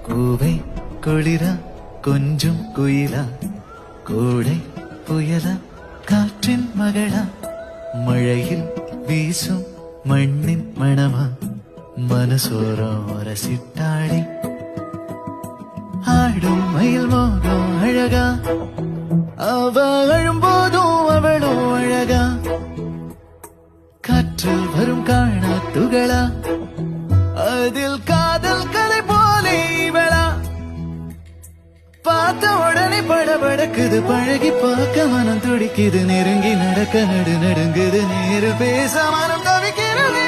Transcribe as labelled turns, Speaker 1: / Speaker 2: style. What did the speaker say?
Speaker 1: கூவை குளிரா கொஞ்சம் குயிலா கோடை புயலா காற்றின் மகளா மழையில் வீசும் மண்ணின் மணமா மனசோரம் ரசிட்டாளி ஆடும் மயில் மோகம் அழகா அவ அழும்போதும் அவளும் அழகா காற்றில் வரும் காணா துகளா அதில் காதல் கதை போலே இவளா பார்த்த உடனே படபடக்குது பழகி பார்க்க மனம் துடிக்குது நெருங்கி நடக்க நடுங்குது நேரு பேச மனம் தவிக்கிறது